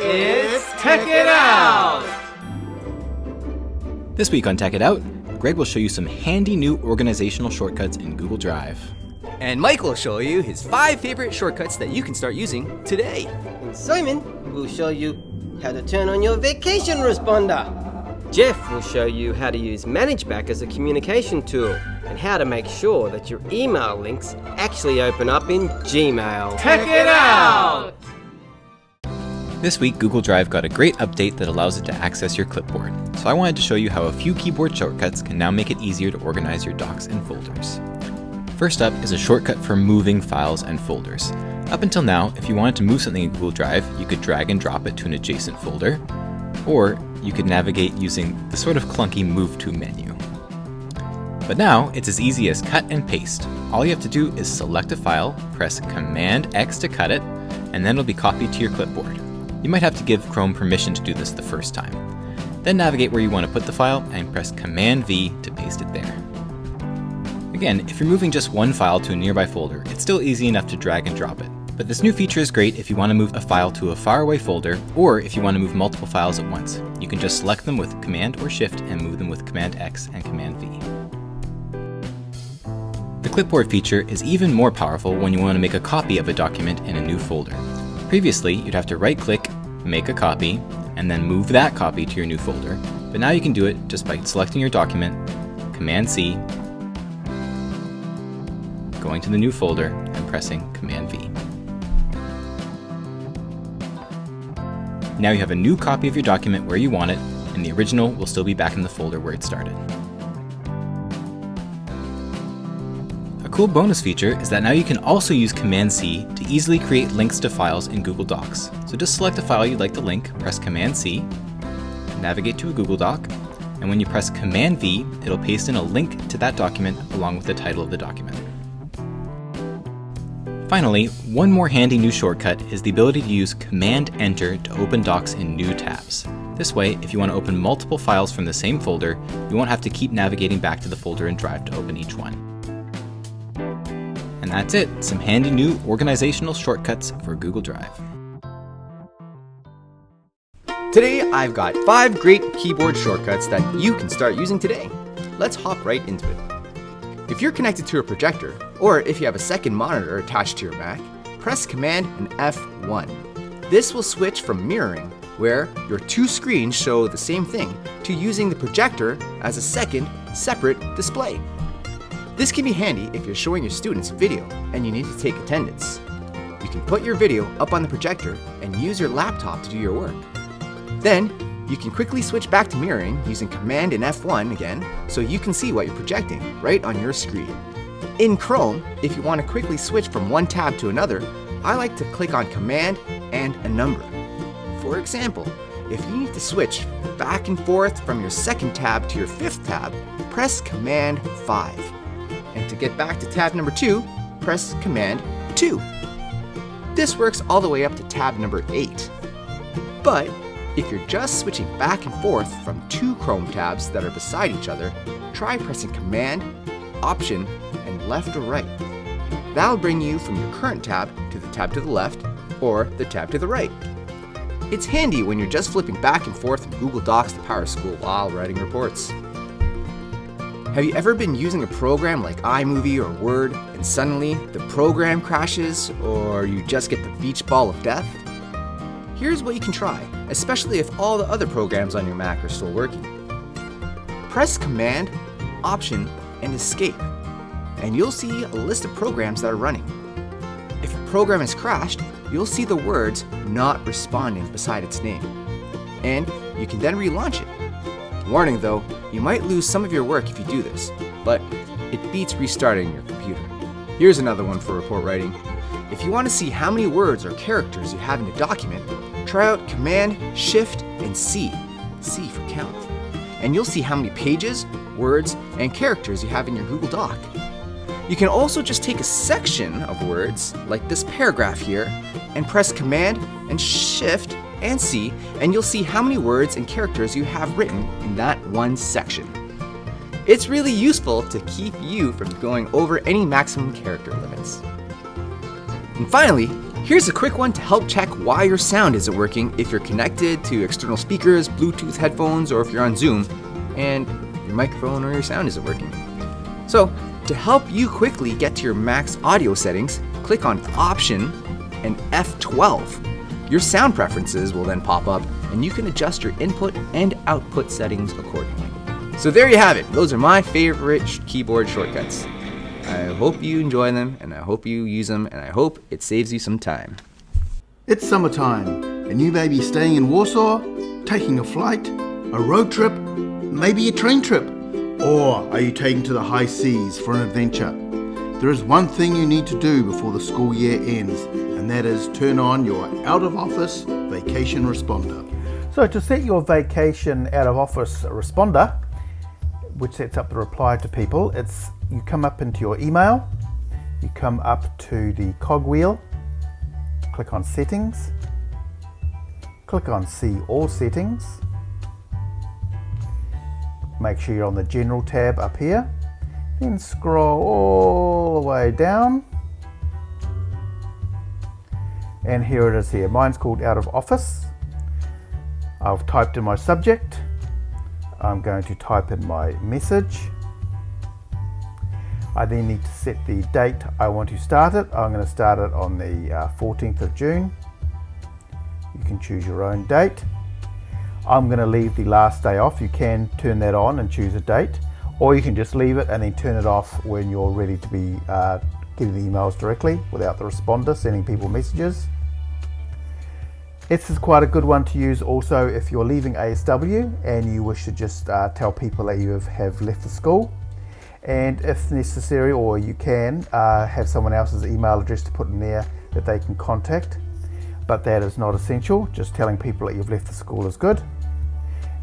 It's Tech It Out! This week on Tech It Out, Greg will show you some handy new organizational shortcuts in Google Drive. And Mike will show you his 5 favorite shortcuts that you can start using today. And Simon will show you how to turn on your vacation responder. Geoff will show you how to use ManageBac as a communication tool and how to make sure that your email links actually open up in Gmail. Check it out! This week, Google Drive got a great update that allows it to access your clipboard. So I wanted to show you how a few keyboard shortcuts can now make it easier to organize your docs and folders. First up is a shortcut for moving files and folders. Up until now, if you wanted to move something in Google Drive, you could drag and drop it to an adjacent folder, or you could navigate using the sort of clunky Move To menu. But now, it's as easy as cut and paste. All you have to do is select a file, press Command-X to cut it, and then it'll be copied to your clipboard. You might have to give Chrome permission to do this the first time. Then navigate where you want to put the file and press Command-V to paste it there. Again, if you're moving just one file to a nearby folder, it's still easy enough to drag and drop it. But this new feature is great if you want to move a file to a faraway folder, or if you want to move multiple files at once. You can just select them with Command or Shift and move them with Command-X and Command-V. The clipboard feature is even more powerful when you want to make a copy of a document in a new folder. Previously, you'd have to right-click, make a copy, and then move that copy to your new folder. But now you can do it just by selecting your document, Command-C, going to the new folder, and pressing Command-V. Now you have a new copy of your document where you want it, and the original will still be back in the folder where it started. A cool bonus feature is that now you can also use Command-C to easily create links to files in Google Docs. So just select a file you'd like to link, press Command-C, navigate to a Google Doc, and when you press Command-V, it'll paste in a link to that document along with the title of the document. Finally, one more handy new shortcut is the ability to use Command-Enter to open docs in new tabs. This way, if you want to open multiple files from the same folder, you won't have to keep navigating back to the folder in Drive to open each one. And that's it, some handy new organizational shortcuts for Google Drive. Today, I've got 5 great keyboard shortcuts that you can start using today. Let's hop right into it. If you're connected to a projector, or if you have a second monitor attached to your Mac, press Command and F1. This will switch from mirroring, where your 2 screens show the same thing, to using the projector as a second, separate display. This can be handy if you're showing your students video and you need to take attendance. You can put your video up on the projector and use your laptop to do your work. Then, you can quickly switch back to mirroring using Command and F1 again so you can see what you're projecting right on your screen. In Chrome, if you want to quickly switch from one tab to another, I like to click on Command and a number. For example, if you need to switch back and forth from your second tab to your 5th tab, press Command 5. And to get back to tab number 2, press Command 2. This works all the way up to tab number 8. But if you're just switching back and forth from 2 Chrome tabs that are beside each other, try pressing Command, Option, and left or right. That'll bring you from your current tab to the tab to the left or the tab to the right. It's handy when you're just flipping back and forth from Google Docs to PowerSchool while writing reports. Have you ever been using a program like iMovie or Word and suddenly the program crashes or you just get the beach ball of death? Here's what you can try, especially if all the other programs on your Mac are still working. Press Command, Option, and Escape, and you'll see a list of programs that are running. If a program has crashed, you'll see the words "not responding" beside its name, and you can then relaunch it. Warning though, you might lose some of your work if you do this, but it beats restarting your computer. Here's another one for report writing. If you want to see how many words or characters you have in a document, try out Command, Shift, and C. C for count. And you'll see how many pages, words, and characters you have in your Google Doc. You can also just take a section of words, like this paragraph here, and press Command and Shift and C, and you'll see how many words and characters you have written in that one section. It's really useful to keep you from going over any maximum character limits. And finally, Here's a quick one to help check why your sound isn't working if you're connected to external speakers, Bluetooth headphones, or if you're on Zoom and your microphone or your sound isn't working. So, to help you quickly get to your Mac's audio settings, click on Option and F12. Your sound preferences will then pop up and you can adjust your input and output settings accordingly. So there you have it. Those are my favorite keyboard shortcuts. I hope you enjoy them, and I hope you use them, and I hope it saves you some time. It's summertime, and you may be staying in Warsaw, taking a flight, a road trip, maybe a train trip, or are you taking to the high seas for an adventure? There is one thing you need to do before the school year ends, and that is turn on your out-of-office vacation responder. So to set your vacation out-of-office responder, which sets up the reply to people, you come up into your email, you come up to the cogwheel, click on Settings, click on See All Settings, make sure you're on the General tab up here, then scroll all the way down, and here it is here. Mine's called Out of Office. I've typed in my subject. I'm going to type in my message. I then need to set the date I want to start it. I'm going to start it on the 14th of June. You can choose your own date. I'm going to leave the last day off. You can turn that on and choose a date, or you can just leave it and then turn it off when you're ready to be getting the emails directly without the responder sending people messages. This is quite a good one to use also if you're leaving ASW and you wish to just tell people that you have left the school. And if necessary, or you can have someone else's email address to put in there that they can contact, but that is not essential. Just telling people that you've left the school is good,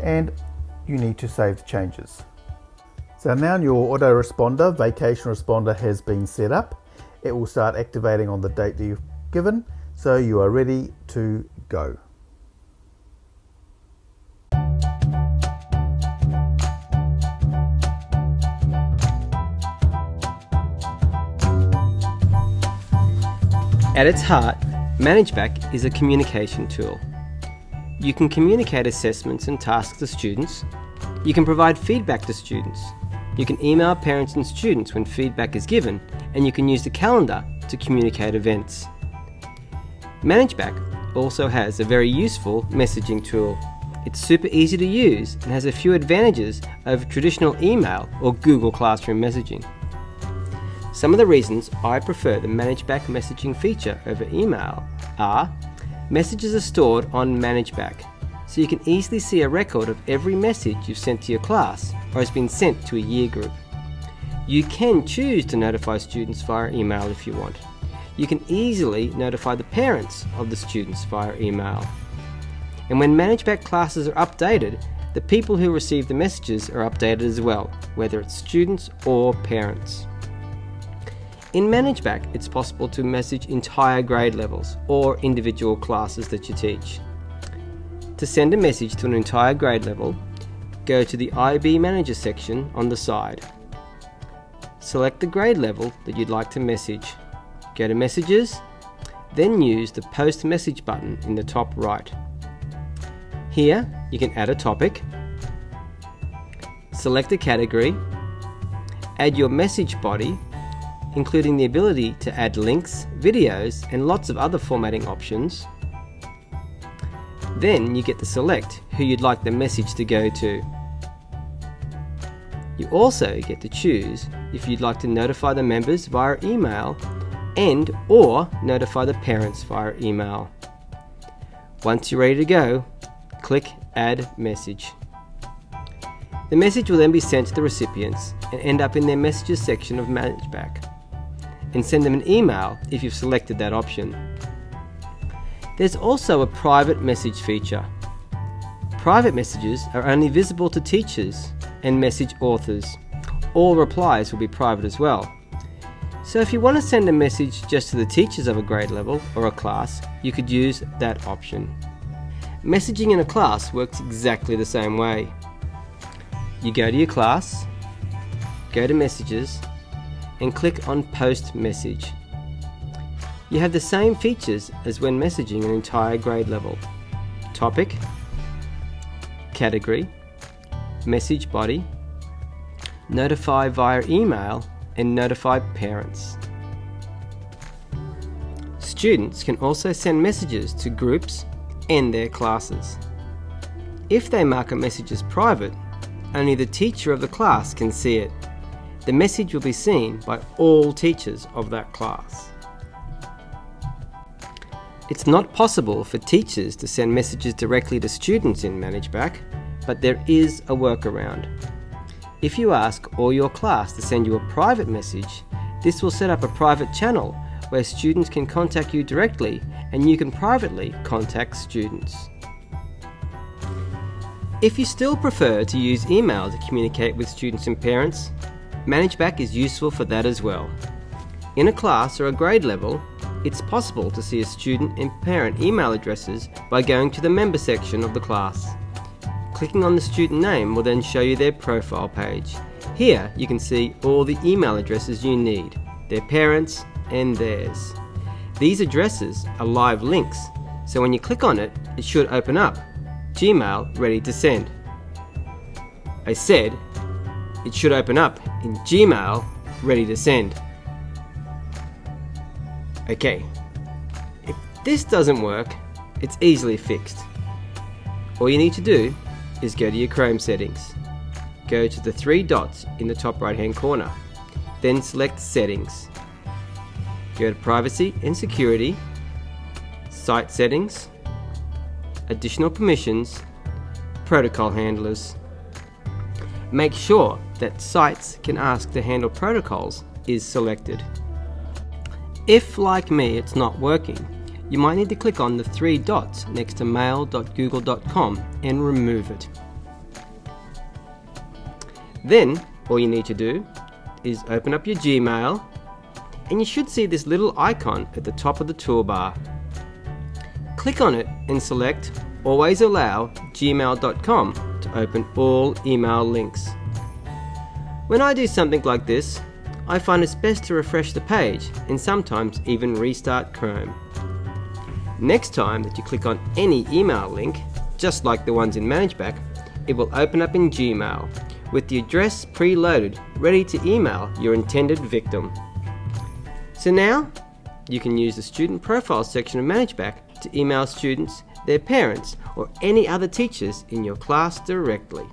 and you need to save the changes. So now your autoresponder, vacation responder, has been set up. It will start activating on the date that you've given, so you are ready to go. At its heart, ManageBac is a communication tool. You can communicate assessments and tasks to students. You can provide feedback to students. You can email parents and students when feedback is given, and you can use the calendar to communicate events. ManageBac also has a very useful messaging tool. It's super easy to use and has a few advantages over traditional email or Google Classroom messaging. Some of the reasons I prefer the ManageBac messaging feature over email are: messages are stored on ManageBac, so you can easily see a record of every message you've sent to your class or has been sent to a year group. You can choose to notify students via email if you want. You can easily notify the parents of the students via email. And when ManageBac classes are updated, the people who receive the messages are updated as well, whether it's students or parents. In ManageBac, it's possible to message entire grade levels or individual classes that you teach. To send a message to an entire grade level, go to the IB Manager section on the side. Select the grade level that you'd like to message. Go to Messages, then use the Post Message button in the top right. Here, you can add a topic, select a category, add your message body, including the ability to add links, videos, and lots of other formatting options. Then you get to select who you'd like the message to go to. You also get to choose if you'd like to notify the members via email or notify the parents via email. Once you're ready to go, click Add Message. The message will then be sent to the recipients and end up in their messages section of ManageBac, and send them an email if you've selected that option. There's also a private message feature. Private messages are only visible to teachers and message authors. All replies will be private as well. So if you want to send a message just to the teachers of a grade level or a class, you could use that option. Messaging in a class works exactly the same way. You go to your class, go to Messages, and click on Post Message. You have the same features as when messaging an entire grade level. Topic, category, message body, notify via email, and notify parents. Students can also send messages to groups and their classes. If they mark a message as private, only the teacher of the class can see it. The message will be seen by all teachers of that class. It's not possible for teachers to send messages directly to students in ManageBac, but there is a workaround. If you ask all your class to send you a private message, this will set up a private channel where students can contact you directly and you can privately contact students. If you still prefer to use email to communicate with students and parents, ManageBac is useful for that as well. In a class or a grade level, it's possible to see a student and parent email addresses by going to the member section of the class. Clicking on the student name will then show you their profile page. Here you can see all the email addresses you need, their parents and theirs. These addresses are live links, so when you click on it, it should open up Gmail ready to send. I said it should open up in Gmail ready to send. Okay, if this doesn't work, it's easily fixed. All you need to do is go to your Chrome settings. Go to the 3 dots in the top right hand corner, then select Settings. Go to Privacy and Security, Site Settings, Additional Permissions, Protocol Handlers. Make sure that Sites can ask to handle protocols is selected. If, like me, it's not working, you might need to click on the 3 dots next to mail.google.com and remove it. Then, all you need to do is open up your Gmail, and you should see this little icon at the top of the toolbar. Click on it and select Always Allow gmail.com to open all email links. When I do something like this, I find it's best to refresh the page and sometimes even restart Chrome. Next time that you click on any email link, just like the ones in ManageBac, it will open up in Gmail with the address preloaded, ready to email your intended victim. So now, you can use the student profile section of ManageBac to email students, their parents, or any other teachers in your class directly.